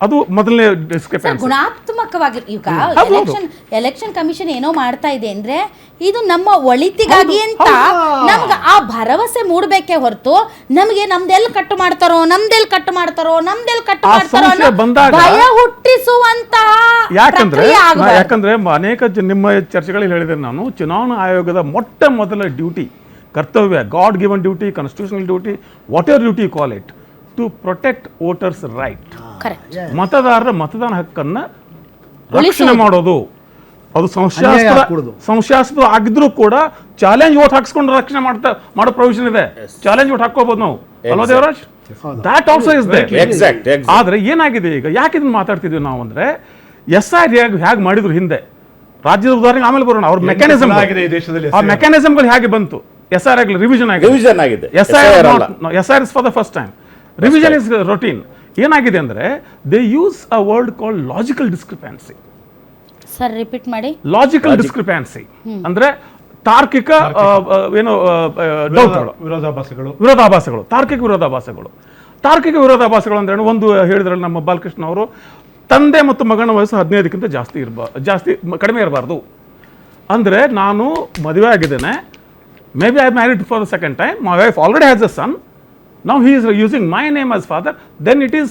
ಅದು ಮೊದಲನೇ ಡಿಸ್ಕ್ರಿಪೆನ್ಸಿ. ಗುಣಾತ್ಮಕವಾಗಿ ಈಗ ಎಲೆಕ್ಷನ್ ಕಮಿಷನ್ ಏನೋ ಮಾಡ್ತಾ ಇದೆ ಅಂದ್ರೆ ಇದು ನಮ್ಮ ಒಳಿತಿಗಾಗಿ ಅಂತ ನಮ್ಗೆ ಆ ಭರವಸೆ ಮೂಡಬೇಕೇ ಹೊರತು ನಮಗೆ ನಮ್ದೆಲ್ಲಿ ಕಟ್ಟು ಮಾಡ್ತಾರೋ ಭಯ ಹುಟ್ಟಿಸುವಂತ. ಯಾಕಂದ್ರೆ ಅನೇಕ ನಿಮ್ಮ ಚರ್ಚೆಗಳಲ್ಲಿ ಹೇಳಿದೆ ನಾನು, ಚುನಾವಣಾ ಆಯೋಗದ ಮೊದಲ ಡ್ಯೂಟಿ, ಕರ್ತವ್ಯ, God given duty, constitutional duty, whatever duty call it, to protect voters right, ಮತದಾರರ ಮತದಾನ ಹಕ್ಕನ್ನ ರಕ್ಷಣೆ ಮಾಡೋದು. ಅದು ಸಂಶಯಾಸ್ಪದ ಆಗಿದ್ರೂ ಕೂಡ ಚಾಲೆಂಜ್ ವೋಟ್ ಹಾಕ್ಸ್ಕೊಂಡು ರಕ್ಷಣೆ ಮಾಡೋ ಪ್ರೊವಿಷನ್ ಇದೆ. ಚಾಲೆಂಜ್ ವೋಟ್ ಹಾಕೋಬಹುದು ನಾವು, ಅಲ್ವಾ ದೇವರಾಜ್? ದಾಟ್ ಆಲ್ಸೋ ಇಸ್ ದೇರ್. ಆದ್ರೆ ಏನಾಗಿದೆ ಈಗ, ಯಾಕೆ ಇದನ್ನ ಮಾತಾಡ್ತಿದ್ವಿ ನಾವು ಅಂದ್ರೆ, SIR ಹೇಗೆ ಮಾಡಿದ್ರು ಹಿಂದೆ, ರಾಜ್ಯದ ಉದಾಹರಣೆ ಆಮೇಲೆ ಬರೋಣ. ಅವ್ರ ಮೆಕ್ಯಾನಿಸಮ್, ಆ ಮೆಕ್ಯಾನಿಸಮ್ಗಳು ಹೇಗೆ ಬಂತು, SIR ರಿವಿಷನ್ ಆಗಿದೆ. SIR is for the first time, revision is routine. ಏನಾಗಿದೆ ಅಂದ್ರೆ, they use a word called logical discrepancy. Sir repeat ಮಾಡಿ. ಲಾಜಿಕಲ್ ಡಿಸ್ಕ್ರಿಪೆನ್ಸಿ ಅಂದ್ರೆ ತಾರ್ಕಿಕ ಏನು ಡೌಟ್ಗಳು, ವಿರೋಧಾಭಾಸಗಳು, ತಾರ್ಕಿಕ ವಿರೋಧಾಭಾಸಗಳು ಅಂದ್ರೆ ಒಂದು ಹೇಳಿದ್ರಲ್ಲ ನಮ್ಮ ಬಾಲಕೃಷ್ಣ ಅವರು, ತಂದೆ ಮತ್ತು ಮಗನ ವಯಸ್ಸು 15ಕ್ಕಿಂತ ಜಾಸ್ತಿ ಕಡಿಮೆ ಇರಬಾರ್ದು. ಅಂದ್ರೆ ನಾನು ಮದುವೆ ಆಗಿದ್ದೇನೆ, maybe I married for the second time, my wife already has a son, now he is using my name as father, then it is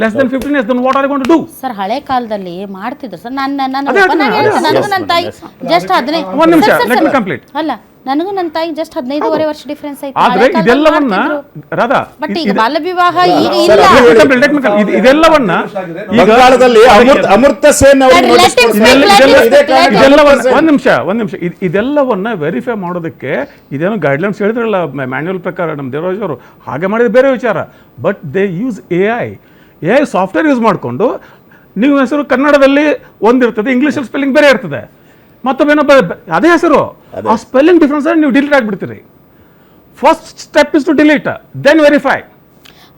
less than 15 years, then what are you going to do? Sir ಹಳೆ ಕಾಲದಲ್ಲಿ ಮಾಡ್ತಿದ್ರು sir. ನನಗೂ ನನ್ನ ತಾಯಿ just 15. ಒಂದು ನಿಮಿಷ, let me complete. ಅಲ್ಲ, ನನಗೂ ನನ್ನ ತಾಯಿ ಜಸ್ಟ್ 15.5 ವರ್ಷ ಡಿಫರೆನ್ಸ್ ಐತೆ. ಆದ್ರೆ ಇದೆಲ್ಲವನ್ನ ರಾಧಾ, ಬಟ್ ಈಗ ಬಾಲ್ಯ ವಿವಾಹ ಈಗ ಇಲ್ಲ. ಇದೆಲ್ಲವನ್ನ ಈಗ ಕಾಲದಲ್ಲಿ ಅಮೃತ ಸೇನ್ ಅವರು ಒಂದ್ ನಿಮಿಷ ಇದೆಲ್ಲವನ್ನ ವೆರಿಫೈ ಮಾಡೋದಕ್ಕೆ ಇದೇನೋ ಗೈಡ್ಲೈನ್ಸ್ ಹೇಳಿದ್ರಲ್ಲ ಮ್ಯಾನ್ಯುವಲ್ ಪ್ರಕಾರ ನಮ್ಮ ದೇವರಾಜ್ ಅವರು, ಹಾಗೆ ಮಾಡಿದ ಬೇರೆ ವಿಚಾರ. But they use AI software use ಮಾಡಿಕೊಂಡು, ನೀವು ಹೆಸರು ಕನ್ನಡದಲ್ಲಿ ಒಂದಿರ್ತದೆ, ಇಂಗ್ಲೀಷಲ್ಲಿ ಸ್ಪೆಲ್ಲಿಂಗ್ ಬೇರೆ ಇರ್ತದೆ, ಮತ್ತೊಬ್ಬ ಅದೇ ಹೆಸರು, ಆ ಸ್ಪೆಲ್ಲಿಂಗ್ ಡಿಫ್ರೆನ್ಸ್ ನೀವು ಡಿಲೀಟ್ ಆಗಿಬಿಡ್ತೀರಿ. First step is to delete, then verify.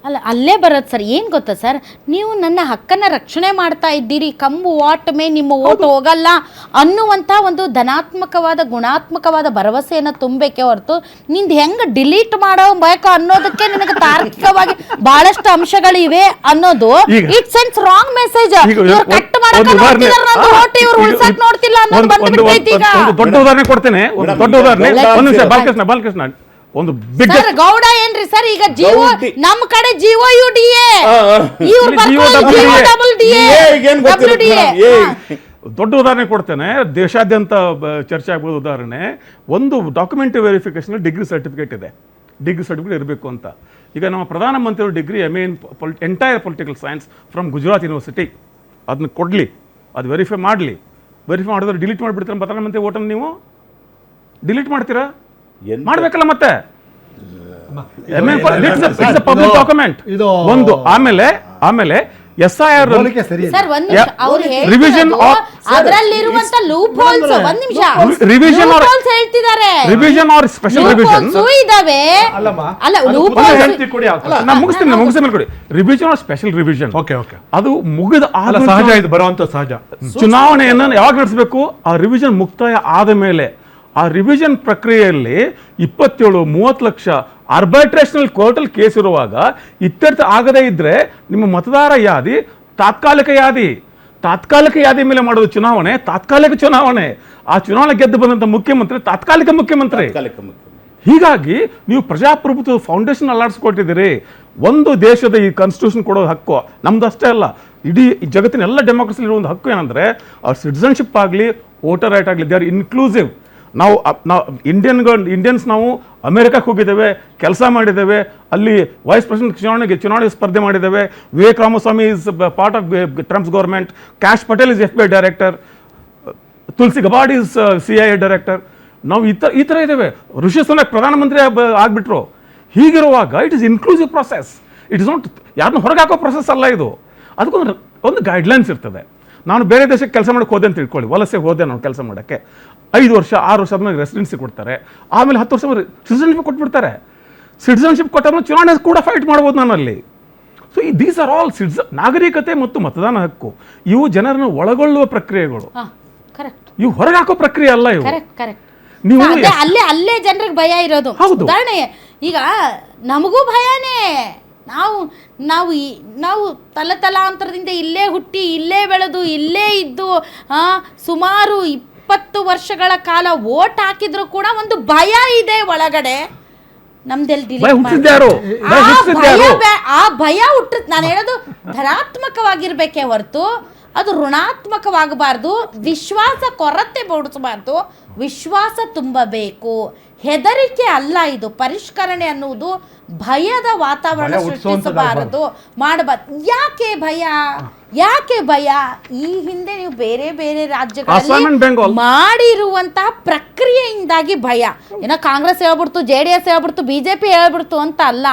ಅಲ್ಲ, ಅಲ್ಲೇ ಬರೋದು ಸರ್. ಏನು ಗೊತ್ತಾ ಸರ್, ನೀವು ನನ್ನ ಹಕ್ಕನ್ನು ರಕ್ಷಣೆ ಮಾಡ್ತಾ ಇದ್ದೀರಿ, ಕಂಬು ವಾಟ್ ಮೇ ನಿಮ್ಮ ಓಟ್ ಹೋಗಲ್ಲ ಅನ್ನುವಂಥ ಒಂದು ಧನಾತ್ಮಕವಾದ ಗುಣಾತ್ಮಕವಾದ ಭರವಸೆಯನ್ನು ತುಂಬಬೇಕೆ ಹೊರತು ನಿಂದು ಹೆಂಗೆ ಡಿಲೀಟ್ ಮಾಡೋ ಬೇಕು ಅನ್ನೋದಕ್ಕೆ ನಿನಗೆ ತಾರ್ಕಿಕವಾಗಿ ಬಹಳಷ್ಟು ಅಂಶಗಳಿವೆ ಅನ್ನೋದು it sense wrong message. Cut ಮಾಡಕ್ಕೆ ನೋಡ್ತಿಲ್ಲ ಅನ್ನೋದು ಬಂದ್ಬಿಟ್ಟೈತಿ ಈಗ. ದೊಡ್ಡ ಉದಾಹರಣೆ ಕೊಡ್ತೇನೆ, ದೊಡ್ಡ ಉದಾಹರಣೆ. ಒಂದು ನಿಮಿಷ ಬಾಲಕೃಷ್ಣ, ಒಂದು ಬಿಗ್ ಸರ್ ಗೌಡ ಏನ್ರಿ ಸರ್, ಈಗ ಜಿಯೋ ನಮ್ಮ ಕಡೆ GOUDA, ದೊಡ್ಡ ಉದಾಹರಣೆ ಕೊಡ್ತೇನೆ, ದೇಶಾದ್ಯಂತ ಚರ್ಚೆ ಆಗ್ಬೋದು. ಉದಾಹರಣೆ, ಒಂದು ಡಾಕ್ಯುಮೆಂಟ್ ವೆರಿಫಿಕೇಶನ್ ಡಿಗ್ರಿ ಸರ್ಟಿಫಿಕೇಟ್ ಇದೆ, ಡಿಗ್ರಿ ಸರ್ಟಿಫಿಕೇಟ್ ಇರಬೇಕು ಅಂತ. ಈಗ ನಮ್ಮ ಪ್ರಧಾನಮಂತ್ರಿಯವರು degree MA in entire political science from Gujarat university, ಅದನ್ನ ಕೊಡಲಿ, ಅದು ವೆರಿಫೈ ಮಾಡಲಿ. ವೆರಿಫೈ ಮಾಡಿದ್ರೆ ಡಿಲೀಟ್ ಮಾಡಿಬಿಡ್ತೀರ ಪ್ರಧಾನಮಂತ್ರಿ ಓಟನ್ನು, ನೀವು ಡಿಲೀಟ್ ಮಾಡ್ತೀರಾ? ಮಾಡ್ಬೇಕಲ್ಲ ಮತ್ತೆ. ಪಬ್ಲಿಕ್ ಡಾಕ್ಯುಮೆಂಟ್ ಒಂದು. ಆಮೇಲೆ SIR revision revision or special revision ಮುಗಿಸ್ತೀನಿ ಕೊಡಿ. ರಿವಿಷನ್ ಆರ್ ಸ್ಪೆಷಲ್ ರಿವಿಷನ್ ಅದು ಮುಗಿದ ಸಹಜ, ಇದು ಬರುವಂತ ಸಹಜ. ಚುನಾವಣೆಯನ್ನು ಯಾವಾಗ ನಡೆಸಬೇಕು? ಆ ರಿವಿಷನ್ ಮುಕ್ತಾಯ ಆದ ಮೇಲೆ. ಆ ರಿವಿಷನ್ ಪ್ರಕ್ರಿಯೆಯಲ್ಲಿ 27-30 ಲಕ್ಷ ಆರ್ಬಿಟ್ರೇಷನಲ್ ಕೋರ್ಟಲ್ ಕೇಸ್ ಇರುವಾಗ ಇತ್ಯರ್ಥ ಆಗದೇ ಇದ್ರೆ ನಿಮ್ಮ ಮತದಾರ ಯಾದಿ ತಾತ್ಕಾಲಿಕ ಯಾದಿ ಮೇಲೆ ಮಾಡೋದು ಚುನಾವಣೆ, ತಾತ್ಕಾಲಿಕ ಚುನಾವಣೆ. ಆ ಚುನಾವಣೆ ಗೆದ್ದು ಬಂದಂತ ಮುಖ್ಯಮಂತ್ರಿ ತಾತ್ಕಾಲಿಕ ಮುಖ್ಯಮಂತ್ರಿ. ಹೀಗಾಗಿ ನೀವು ಪ್ರಜಾಪ್ರಭುತ್ವ ಫೌಂಡೇಶನ್ ಅಲ್ಲಾಡಿಸ್ಕೊಟ್ಟಿದ್ದೀರಿ. ಒಂದು ದೇಶದ ಈ ಕಾನ್ಸ್ಟಿಟ್ಯೂಷನ್ ಕೊಡೋ ಹಕ್ಕು ನಮ್ದು ಅಷ್ಟೇ ಅಲ್ಲ, ಇಡೀ ಜಗತ್ತಿನ ಎಲ್ಲ ಡೆಮೋಕ್ರಸಿ ಇರೋ ಒಂದು ಹಕ್ಕು ಏನಂದ್ರೆ, ಅವ್ರ ಸಿಟಿಸನ್ಶಿಪ್ ಆಗಲಿ, ವೋಟರ್ ರೈಟ್ ಆಗಲಿ, ದೇ ಆರ್ ಇನ್ಕ್ಲೂಸಿವ್. ನಾವು ಇಂಡಿಯನ್ಸ್ ನಾವು ಅಮೆರಿಕಕ್ಕೆ ಹೋಗಿದ್ದೇವೆ, ಕೆಲಸ ಮಾಡಿದ್ದೇವೆ, ಅಲ್ಲಿ ವೈಸ್ ಪ್ರೆಸಿಡೆಂಟ್ ಚುನಾವಣೆ ಸ್ಪರ್ಧೆ ಮಾಡಿದ್ದೇವೆ. Vivek Ramaswamy is part of Trump's government, Kash Patel is FBI director, Tulsi Gabbard is CIA director. ನಾವು ಈ ಥರ ಇದ್ದೇವೆ. ಋಷಿ ಸುನಕ್ ಪ್ರಧಾನಮಂತ್ರಿ ಆಗ್ಬಿಟ್ರು. ಹೀಗಿರುವಾಗ it is inclusive process, it is not ಯಾರನ್ನ ಹೊರಗೆ ಹಾಕೋ ಪ್ರೊಸೆಸ್ ಅಲ್ಲ ಇದು. ಅದಕ್ಕೊಂದು ಗೈಡ್ಲೈನ್ಸ್ ಇರ್ತದೆ. ನಾನು ಬೇರೆ ದೇಶಕ್ಕೆ ಕೆಲಸ ಮಾಡೋಕ್ಕೆ ಹೋದೆ ಅಂತ ತಿಳ್ಕೊಳ್ಳಿ, ವಲಸೆ ಹೋದೆ ನಾನು ಕೆಲಸ ಮಾಡೋಕ್ಕೆ, 5 ವರ್ಷ 6 ವರ್ಷ ಆದ್ಮೇಲೆ ರೆಸಿಡೆನ್ಸಿ ಕೊಡ್ತಾರೆ, ಆಮೇಲೆ 10 ವರ್ಷ ಸಿಟಿಸನ್ಶಿಪ್ ಕೊಟ್ಬಿಡ್ತಾರೆ. ಸಿಟಿಸನ್ಶಿಪ್ ಕೊಟ್ಟಾದ್ಮೇಲೆ ಚುನಾವಣೆ ಕೂಡ ಫೈಟ್ ಮಾಡ್ಬೋದು ನಾನಲ್ಲಿ. ಸೊ ದೀಸ್ ಆರ್ ಆಲ್ ನಾಗರಿಕತೆ ಮತ್ತು ಮತದಾನ ಹಕ್ಕು, ಇವು ಜನರನ್ನು ಒಳಗೊಳ್ಳುವ ಪ್ರಕ್ರಿಯೆಗಳು, ಇವು ಹೊರಗೆ ಹಾಕೋ ಪ್ರಕ್ರಿಯೆ ಅಲ್ಲ ಇವು. ನೀವು ಅಲ್ಲೇ ಜನರಿಗೆ ಭಯ ಇರೋದು. ಉದಾಹರಣೆ, ಈಗ ನಮಗೂ ಭಯನೇ, ನಾವು ತಲತಲಾಂತರದಿಂದ ಇಲ್ಲೇ ಹುಟ್ಟಿ ಇಲ್ಲೇ ಬೆಳೆದು ಇಲ್ಲೇ ಇದ್ದು ಸುಮಾರು 20 ವರ್ಷಗಳ ಕಾಲ ವೋಟ್ ಹಾಕಿದ್ರು ಕೂಡ ಒಂದು ಭಯ ಇದೆ ಒಳಗಡೆ. ನಮ್ದೆಲ್ಲಿ ಆ ಭಯ ಹುಟ್ಟುತ್ತೆ. ನಾನು ಹೇಳೋದು ಧನಾತ್ಮಕವಾಗಿರ್ಬೇಕೇ ಹೊರತು ಅದು ಋಣಾತ್ಮಕವಾಗಬಾರ್ದು. ವಿಶ್ವಾಸ ಕೊರತೆ ಮೂಡಿಸಬಾರ್ದು, ವಿಶ್ವಾಸ ತುಂಬಬೇಕು. ಹೆದರಿಕೆ ಅಲ್ಲ ಇದು. ಪರಿಷ್ಕರಣೆ ಅನ್ನುವುದು ಭಯದ ವಾತಾವರಣ ಸೃಷ್ಟಿಸಬಾರದು, ಮಾಡಬಾರ್ದು. ಯಾಕೆ ಭಯ? ಈ ಹಿಂದೆ ನೀವು ಬೇರೆ ಬೇರೆ ರಾಜ್ಯಗಳಲ್ಲಿ ಮಾಡಿರುವಂತಹ ಪ್ರಕ್ರಿಯೆಯಿಂದಾಗಿ ಭಯ. ಏನೋ ಕಾಂಗ್ರೆಸ್ ಹೇಳ್ಬಿಡ್ತು, JDS ಹೇಳ್ಬಿಡ್ತು, BJP ಹೇಳ್ಬಿಡ್ತು ಅಂತ ಅಲ್ಲ.